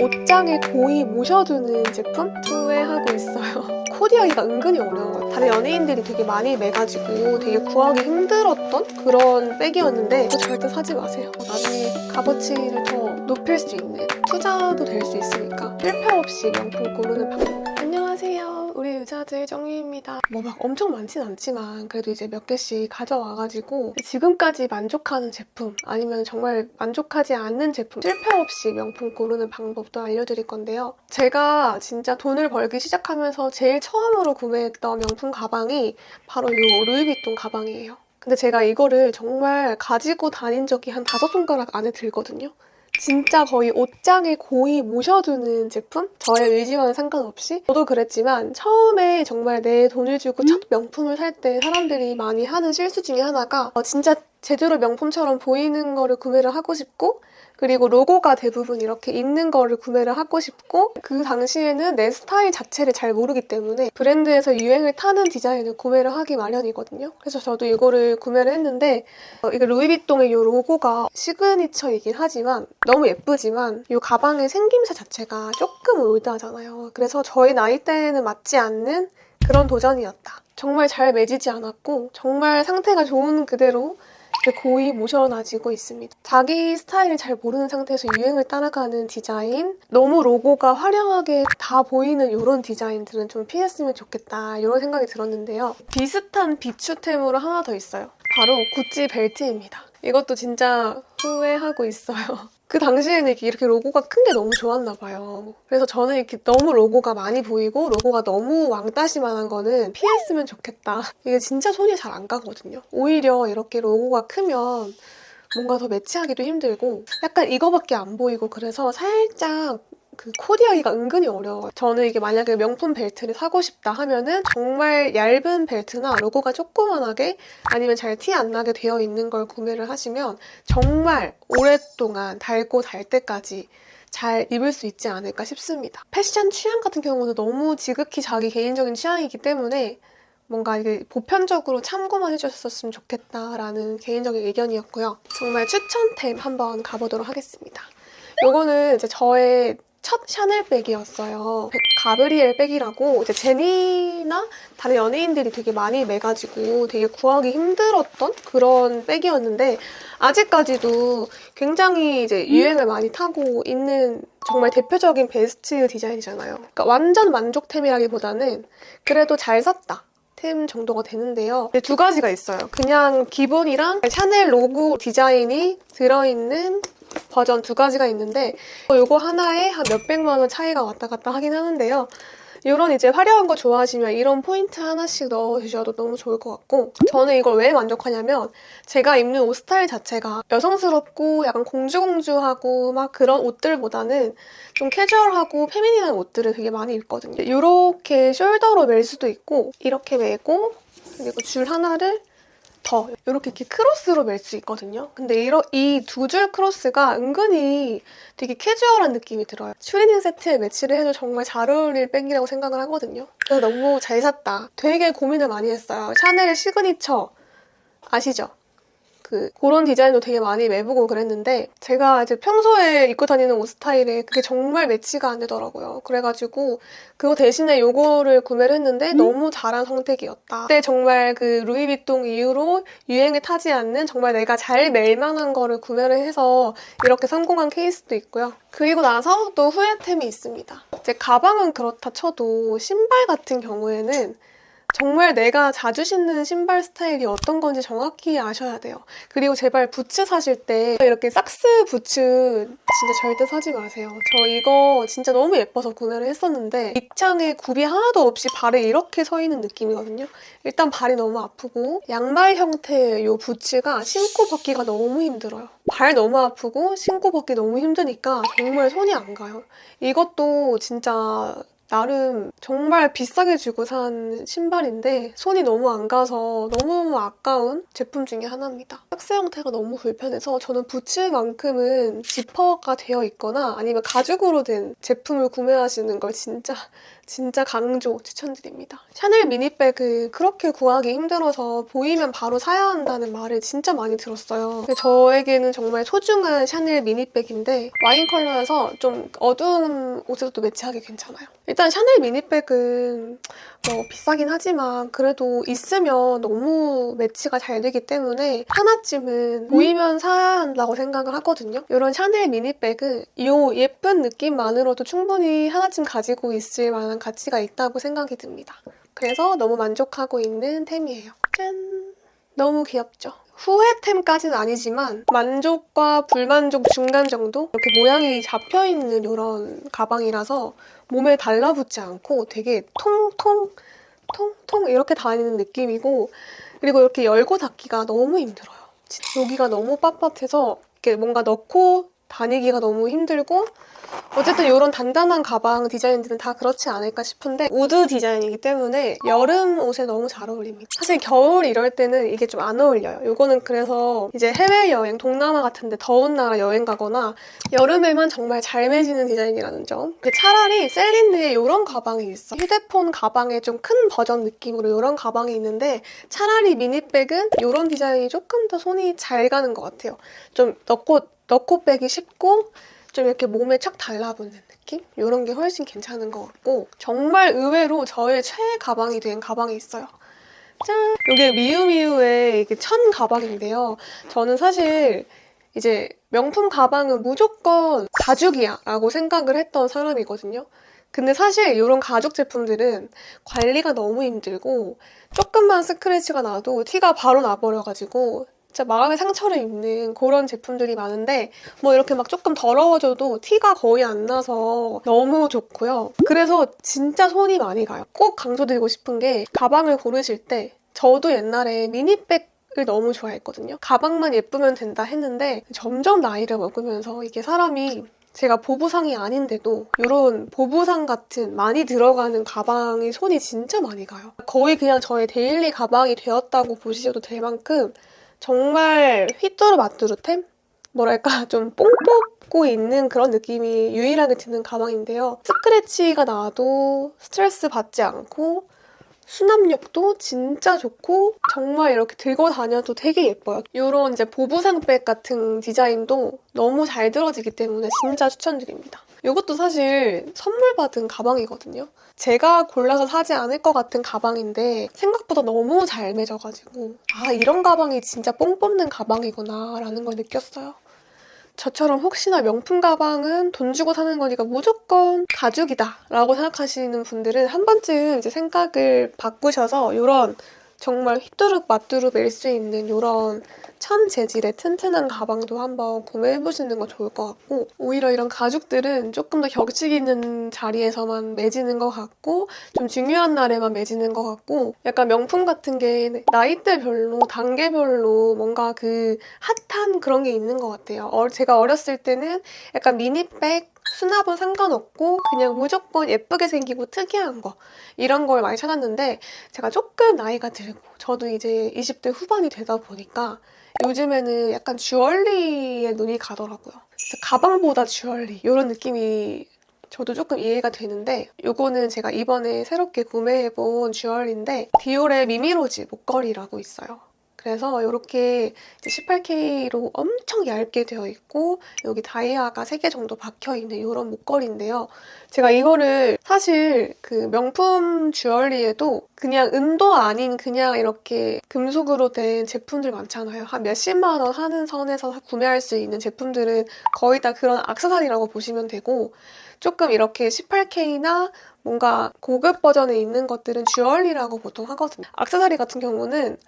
옷장에 거의 모셔두는 제품 후회하고 있어요. 코디하기가 은근히 어려워요. 다른 연예인들이 되게 많이 매가지고 되게 구하기 힘들었던 그런 백이었는데 그거 절대 사지 마세요. 나중에 값어치를 더 높일 수 있는 투자도 될 수 있으니까 실패 없이 명품 고르는 방법. 안녕하세요. 우리 유자들 정유입니다. 뭐 막 엄청 많진 않지만 그래도 이제 몇 개씩 가져와가지고 지금까지 만족하는 제품 아니면 정말 만족하지 않는 제품 실패 없이 명품 고르는 방법도 알려드릴 건데요. 제가 진짜 돈을 벌기 시작하면서 제일 처음으로 구매했던 명품 가방이 바로 이 루이비통 가방이에요. 근데 제가 이거를 정말 가지고 다닌 적이 한 5손가락 안에 들거든요. 진짜 거의 옷장에 거의 모셔두는 제품? 저의 의지와는 상관없이 저도 그랬지만 처음에 정말 내 돈을 주고 첫 명품을 살 때 사람들이 많이 하는 실수 중에 하나가 진짜 제대로 명품처럼 보이는 거를 구매를 하고 싶고 그리고 로고가 대부분 이렇게 있는 거를 구매를 하고 싶고 그 당시에는 내 스타일 자체를 잘 모르기 때문에 브랜드에서 유행을 타는 디자인을 구매를 하기 마련이거든요. 그래서 저도 이거를 구매를 했는데 이게 루이비통의 이 로고가 시그니처이긴 하지만 너무 예쁘지만 이 가방의 생김새 자체가 조금 올드하잖아요. 그래서 저희 나이대에는 맞지 않는 그런 도전이었다. 정말 잘 매지지 않았고 정말 상태가 좋은 그대로 거의 모셔놔지고 있습니다. 자기 스타일을 잘 모르는 상태에서 유행을 따라가는 디자인, 너무 로고가 화려하게 다 보이는 이런 디자인들은 좀 피했으면 좋겠다 이런 생각이 들었는데요. 비슷한 비추템으로 하나 더 있어요. 바로 구찌 벨트입니다. 이것도 진짜 후회하고 있어요. 그 당시에는 이렇게 로고가 큰 게 너무 좋았나 봐요. 그래서 저는 이렇게 너무 로고가 많이 보이고 로고가 너무 왕따시만한 거는 피했으면 좋겠다. 이게 진짜 손이 잘 안 가거든요. 오히려 이렇게 로고가 크면 뭔가 더 매치하기도 힘들고 약간 이거밖에 안 보이고 그래서 살짝 그 코디하기가 은근히 어려워요. 저는 이게 만약에 명품 벨트를 사고 싶다 하면은 정말 얇은 벨트나 로고가 조그만하게 아니면 잘 티 안 나게 되어 있는 걸 구매를 하시면 정말 오랫동안 달고 달 때까지 잘 입을 수 있지 않을까 싶습니다. 패션 취향 같은 경우는 너무 지극히 자기 개인적인 취향이기 때문에 뭔가 이게 보편적으로 참고만 해주셨으면 좋겠다라는 개인적인 의견이었고요. 정말 추천템 한번 가보도록 하겠습니다. 요거는 이제 저의 첫 샤넬 백이었어요. 가브리엘 백이라고 이제 제니나 다른 연예인들이 되게 많이 매가지고 되게 구하기 힘들었던 그런 백이었는데 아직까지도 굉장히 이제 유행을 많이 타고 있는 정말 대표적인 베스트 디자인이잖아요. 그러니까 완전 만족템이라기보다는 그래도 잘 샀다. 템 정도가 되는데요. 두 가지가 있어요. 그냥 기본이랑 샤넬 로고 디자인이 들어있는 버전 두 가지가 있는데 이거 하나에 한 몇백만 원 차이가 왔다 갔다 하긴 하는데요. 이런 이제 화려한 거 좋아하시면 이런 포인트 하나씩 넣어주셔도 너무 좋을 것 같고 저는 이걸 왜 만족하냐면 제가 입는 옷 스타일 자체가 여성스럽고 약간 공주공주하고 막 그런 옷들보다는 좀 캐주얼하고 페미닌한 옷들을 되게 많이 입거든요. 이렇게 숄더로 멜 수도 있고 이렇게 매고 그리고 줄 하나를 더 이렇게 크로스로 멜 수 있거든요. 근데 이 두 줄 크로스가 은근히 되게 캐주얼한 느낌이 들어요. 추리닝 세트에 매치를 해도 정말 잘 어울릴 백이라고 생각을 하거든요. 그래서 너무 잘 샀다. 되게 고민을 많이 했어요. 샤넬의 시그니처 아시죠? 그런 디자인도 되게 많이 매보고 그랬는데 제가 이제 평소에 입고 다니는 옷 스타일에 그게 정말 매치가 안 되더라고요. 그래가지고 그거 대신에 요거를 구매를 했는데 너무 잘한 선택이었다. 그때 정말 그 루이비통 이후로 유행에 타지 않는 정말 내가 잘 멜만한 거를 구매를 해서 이렇게 성공한 케이스도 있고요. 그리고 나서 또 후회템이 있습니다. 이제 가방은 그렇다 쳐도 신발 같은 경우에는 정말 내가 자주 신는 신발 스타일이 어떤 건지 정확히 아셔야 돼요. 그리고 제발 부츠 사실 때 이렇게 삭스 부츠 진짜 절대 사지 마세요. 저 이거 진짜 너무 예뻐서 구매를 했었는데 밑창에 굽이 하나도 없이 발에 이렇게 서 있는 느낌이거든요. 일단 발이 너무 아프고 양말 형태의 이 부츠가 신고 벗기가 너무 힘들어요. 발 너무 아프고 신고 벗기 너무 힘드니까 정말 손이 안 가요. 이것도 진짜 나름 정말 비싸게 주고 산 신발인데 손이 너무 안 가서 너무 아까운 제품 중에 하나입니다. 박스 형태가 너무 불편해서 저는 부츠만큼은 지퍼가 되어 있거나 아니면 가죽으로 된 제품을 구매하시는 걸 진짜 강조 추천드립니다. 샤넬 미니백은 그렇게 구하기 힘들어서 보이면 바로 사야 한다는 말을 진짜 많이 들었어요. 근데 저에게는 정말 소중한 샤넬 미니백인데 와인 컬러여서 좀 어두운 옷에도 매치하기 괜찮아요. 일단 샤넬 미니백은 뭐 비싸긴 하지만 그래도 있으면 너무 매치가 잘 되기 때문에 하나쯤은 보이면 사야 한다고 생각을 하거든요. 이런 샤넬 미니백은 이 예쁜 느낌만으로도 충분히 하나쯤 가지고 있을 만한 가치가 있다고 생각이 듭니다. 그래서 너무 만족하고 있는 템이에요. 짠! 너무 귀엽죠? 후회템까지는 아니지만 만족과 불만족 중간 정도? 이렇게 모양이 잡혀있는 이런 가방이라서 몸에 달라붙지 않고 되게 통통 이렇게 다니는 느낌이고 그리고 이렇게 열고 닫기가 너무 힘들어요. 여기가 너무 빳빳해서 이렇게 뭔가 넣고 다니기가 너무 힘들고 어쨌든 이런 단단한 가방 디자인들은 다 그렇지 않을까 싶은데 우드 디자인이기 때문에 여름 옷에 너무 잘 어울립니다. 사실 겨울 이럴 때는 이게 좀 안 어울려요. 이거는 그래서 이제 해외여행, 동남아 같은데 더운 나라 여행 가거나 여름에만 정말 잘 매지는 디자인이라는 점. 차라리 셀린느에 이런 가방이 있어. 휴대폰 가방의 좀 큰 버전 느낌으로 이런 가방이 있는데 차라리 미니백은 이런 디자인이 조금 더 손이 잘 가는 것 같아요. 좀 넣고 빼기 쉽고 좀 이렇게 몸에 착 달라붙는 느낌? 이런 게 훨씬 괜찮은 것 같고 정말 의외로 저의 최애 가방이 된 가방이 있어요. 짠! 이게 미우미우의 이게 천 가방인데요. 저는 사실 이제 명품 가방은 무조건 가죽이야 라고 생각을 했던 사람이거든요. 근데 사실 이런 가죽 제품들은 관리가 너무 힘들고 조금만 스크래치가 나도 티가 바로 나버려가지고 진짜 마음의 상처를 입는 그런 제품들이 많은데 뭐 이렇게 막 조금 더러워져도 티가 거의 안 나서 너무 좋고요. 그래서 진짜 손이 많이 가요. 꼭 강조드리고 싶은 게 가방을 고르실 때 저도 옛날에 미니백을 너무 좋아했거든요. 가방만 예쁘면 된다 했는데 점점 나이를 먹으면서 이게 사람이 제가 보부상이 아닌데도 이런 보부상 같은 많이 들어가는 가방이 손이 진짜 많이 가요. 거의 그냥 저의 데일리 가방이 되었다고 보셔도 될 만큼 정말 휘뚜루마뚜루템? 뭐랄까 좀 뽕 뽑고 있는 그런 느낌이 유일하게 드는 가방인데요. 스크래치가 나도 스트레스 받지 않고 수납력도 진짜 좋고 정말 이렇게 들고 다녀도 되게 예뻐요. 이런 이제 보부상백 같은 디자인도 너무 잘 들어지기 때문에 진짜 추천드립니다. 이것도 사실 선물 받은 가방이거든요. 제가 골라서 사지 않을 것 같은 가방인데 생각보다 너무 잘 매져가지고 아 이런 가방이 진짜 뽕 뽑는 가방이구나 라는 걸 느꼈어요. 저처럼 혹시나 명품 가방은 돈 주고 사는 거니까 무조건 가죽이다 라고 생각하시는 분들은 한 번쯤 이제 생각을 바꾸셔서 이런 정말 휘뚜룩마뚜룩 멜 수 있는 이런 천 재질의 튼튼한 가방도 한번 구매해보시는 거 좋을 것 같고 오히려 이런 가죽들은 조금 더 격식 있는 자리에서만 매지는 것 같고 좀 중요한 날에만 매지는 것 같고 약간 명품 같은 게 나이대별로 단계별로 뭔가 그 핫한 그런 게 있는 것 같아요. 제가 어렸을 때는 약간 미니백 수납은 상관없고 그냥 무조건 예쁘게 생기고 특이한 거 이런 걸 많이 찾았는데 제가 조금 나이가 들고 저도 이제 20대 후반이 되다 보니까 요즘에는 약간 주얼리에 눈이 가더라고요. 가방보다 주얼리 이런 느낌이 저도 조금 이해가 되는데 이거는 제가 이번에 새롭게 구매해본 주얼리인데 디올의 미미로즈 목걸이라고 있어요. 그래서 이렇게 18K로 엄청 얇게 되어 있고 여기 다이아가 3개 정도 박혀있는 이런 목걸이인데요. 제가 이거를 사실 그 명품 주얼리에도 그냥 은도 아닌 그냥 이렇게 금속으로 된 제품들 많잖아요. 한 몇십만 원 하는 선에서 구매할 수 있는 제품들은 거의 다 그런 액세서리라고 보시면 되고 조금 이렇게 18K나 뭔가 고급 버전에 있는 것들은 주얼리라고 보통 하거든요. 액세서리 같은 경우는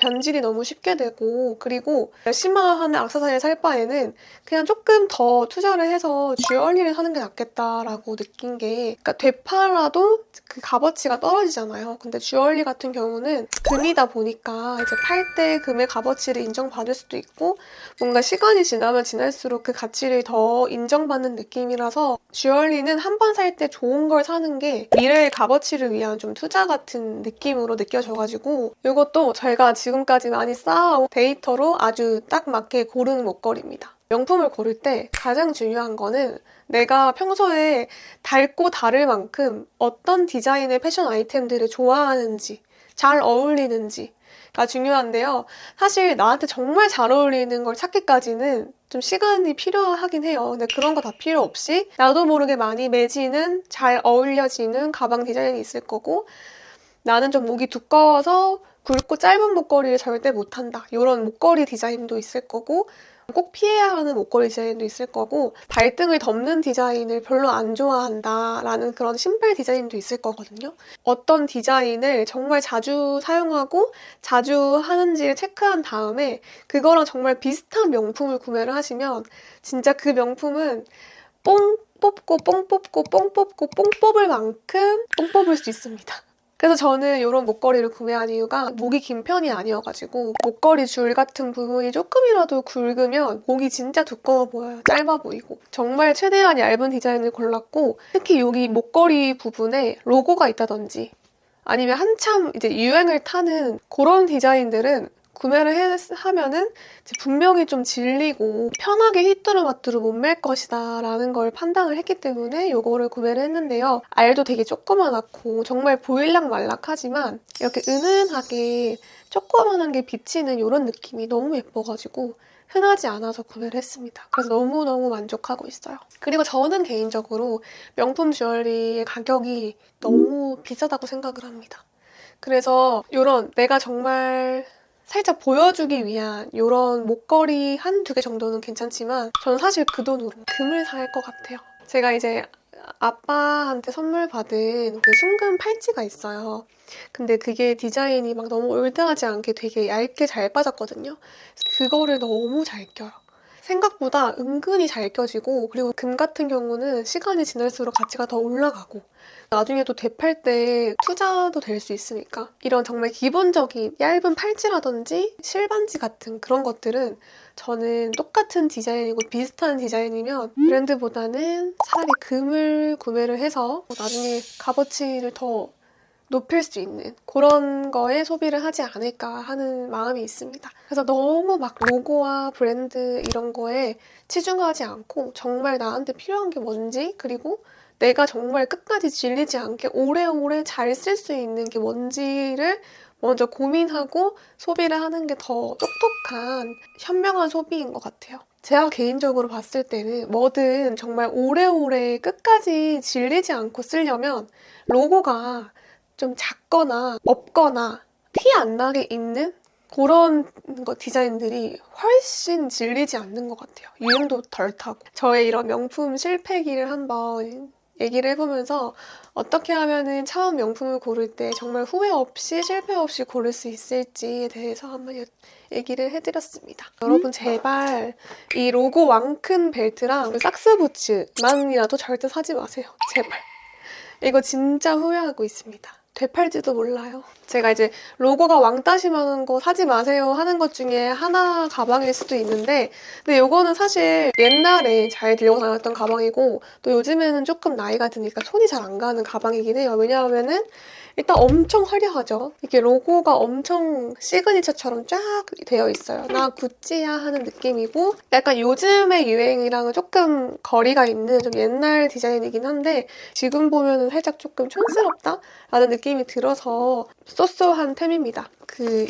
변질이 너무 쉽게 되고, 그리고 심화하는 액세서리를 살 바에는 그냥 조금 더 투자를 해서 주얼리를 사는 게 낫겠다라고 느낀 게, 그러니까 되팔아도 그 값어치가 떨어지잖아요. 근데 주얼리 같은 경우는 금이다 보니까 이제 팔 때 금의 값어치를 인정받을 수도 있고, 뭔가 시간이 지나면 지날수록 그 가치를 더 인정받는 느낌이라서 주얼리는 한 번 살 때 좋은 걸 사는 게 미래의 값어치를 위한 좀 투자 같은 느낌으로 느껴져가지고, 이것도 저희가 지금까지 많이 쌓아온 데이터로 아주 딱 맞게 고른 목걸이입니다. 명품을 고를 때 가장 중요한 거는 내가 평소에 닳고 다를 만큼 어떤 디자인의 패션 아이템들을 좋아하는지, 잘 어울리는지 가 중요한데요. 사실 나한테 정말 잘 어울리는 걸 찾기까지는 좀 시간이 필요하긴 해요. 근데 그런 거 다 필요 없이 나도 모르게 많이 매지는, 잘 어울려지는 가방 디자인이 있을 거고, 나는 좀 목이 두꺼워서 굵고 짧은 목걸이를 절대 못한다, 이런 목걸이 디자인도 있을 거고, 꼭 피해야 하는 목걸이 디자인도 있을 거고, 발등을 덮는 디자인을 별로 안 좋아한다 라는 그런 신발 디자인도 있을 거거든요. 어떤 디자인을 정말 자주 사용하고 자주 하는지를 체크한 다음에 그거랑 정말 비슷한 명품을 구매를 하시면 진짜 그 명품은 뽕 뽑고 뽕 뽑고 뽕 뽑고 뽕 뽑을 만큼 뽕 뽑을 수 있습니다. 그래서 저는 이런 목걸이를 구매한 이유가 목이 긴 편이 아니어가지고, 목걸이 줄 같은 부분이 조금이라도 굵으면 목이 진짜 두꺼워 보여요. 짧아 보이고. 정말 최대한 얇은 디자인을 골랐고, 특히 여기 목걸이 부분에 로고가 있다든지 아니면 한참 이제 유행을 타는 그런 디자인들은 구매를 하면은 분명히 좀 질리고 편하게 휘뚜루마뚜루 못 맬 것이다 라는 걸 판단을 했기 때문에 이거를 구매를 했는데요. 알도 되게 조그만하고 정말 보일락말락하지만 이렇게 은은하게 조그만한 게 비치는 이런 느낌이 너무 예뻐가지고 흔하지 않아서 구매를 했습니다. 그래서 너무너무 만족하고 있어요. 그리고 저는 개인적으로 명품 주얼리의 가격이 너무 비싸다고 생각을 합니다. 그래서 이런 내가 정말 살짝 보여주기 위한 이런 목걸이 한두 개 정도는 괜찮지만 저는 사실 그 돈으로 금을 살 것 같아요. 제가 이제 아빠한테 선물 받은 그 순금 팔찌가 있어요. 근데 그게 디자인이 막 너무 올드하지 않게 되게 얇게 잘 빠졌거든요. 그거를 너무 잘 껴요. 생각보다 은근히 잘 껴지고, 그리고 금 같은 경우는 시간이 지날수록 가치가 더 올라가고 나중에 또 되팔 때 투자도 될 수 있으니까, 이런 정말 기본적인 얇은 팔찌라든지 실반지 같은 그런 것들은 저는 똑같은 디자인이고 비슷한 디자인이면 브랜드보다는 차라리 금을 구매를 해서 나중에 값어치를 더 높일 수 있는 그런 거에 소비를 하지 않을까 하는 마음이 있습니다. 그래서 너무 막 로고와 브랜드 이런 거에 치중하지 않고 정말 나한테 필요한 게 뭔지, 그리고 내가 정말 끝까지 질리지 않게 오래오래 잘 쓸 수 있는 게 뭔지를 먼저 고민하고 소비를 하는 게 더 똑똑한 현명한 소비인 것 같아요. 제가 개인적으로 봤을 때는 뭐든 정말 오래오래 끝까지 질리지 않고 쓰려면 로고가 좀 작거나 없거나 티 안 나게 있는 그런 디자인들이 훨씬 질리지 않는 것 같아요. 유행도 덜 타고. 저의 이런 명품 실패기를 한번 얘기를 해보면서 어떻게 하면은 처음 명품을 고를 때 정말 후회 없이 실패 없이 고를 수 있을지에 대해서 한번 얘기를 해드렸습니다. 여러분 제발 이 로고 왕큰 벨트랑 삭스 부츠만이라도 절대 사지 마세요. 제발. 이거 진짜 후회하고 있습니다. 되팔지도 몰라요. 제가 이제 로고가 왕따시 많은 거 사지 마세요 하는 것 중에 하나 가방일 수도 있는데, 근데 이거는 사실 옛날에 잘 들고 다녔던 가방이고 또 요즘에는 조금 나이가 드니까 손이 잘 안 가는 가방이긴 해요. 왜냐하면은 일단 엄청 화려하죠. 이게 로고가 엄청 시그니처처럼 쫙 되어 있어요. 나 구찌야 하는 느낌이고, 약간 요즘의 유행이랑은 조금 거리가 있는 좀 옛날 디자인이긴 한데 지금 보면은 살짝 조금 촌스럽다 라는 느낌이 들어서 쏘쏘한 템입니다.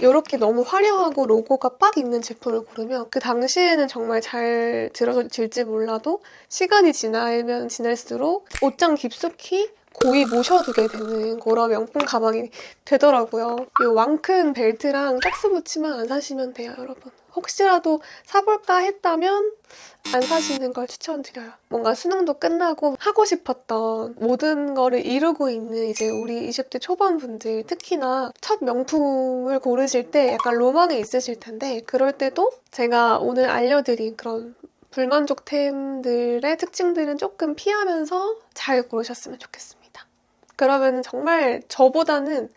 요렇게 너무 화려하고 로고가 빡 있는 제품을 고르면 그 당시에는 정말 잘 들어질지 몰라도 시간이 지나면 지날수록 옷장 깊숙이 고이 모셔두게 되는 그런 명품 가방이 되더라고요. 이 왕큰 벨트랑 짝스 부츠만 안 사시면 돼요, 여러분. 혹시라도 사볼까 했다면 안 사시는 걸 추천드려요. 뭔가 수능도 끝나고 하고 싶었던 모든 거를 이루고 있는 이제 우리 20대 초반분들, 특히나 첫 명품을 고르실 때 약간 로망이 있으실 텐데, 그럴 때도 제가 오늘 알려드린 그런 불만족템들의 특징들은 조금 피하면서 잘 고르셨으면 좋겠습니다. 그러면 정말 저보다는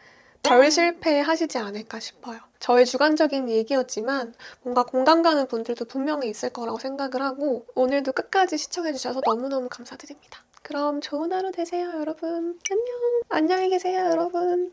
덜 실패하시지 않을까 싶어요. 저의 주관적인 얘기였지만 뭔가 공감 가는 분들도 분명히 있을 거라고 생각을 하고, 오늘도 끝까지 시청해주셔서 너무너무 감사드립니다. 그럼 좋은 하루 되세요, 여러분. 안녕. 안녕히 계세요, 여러분.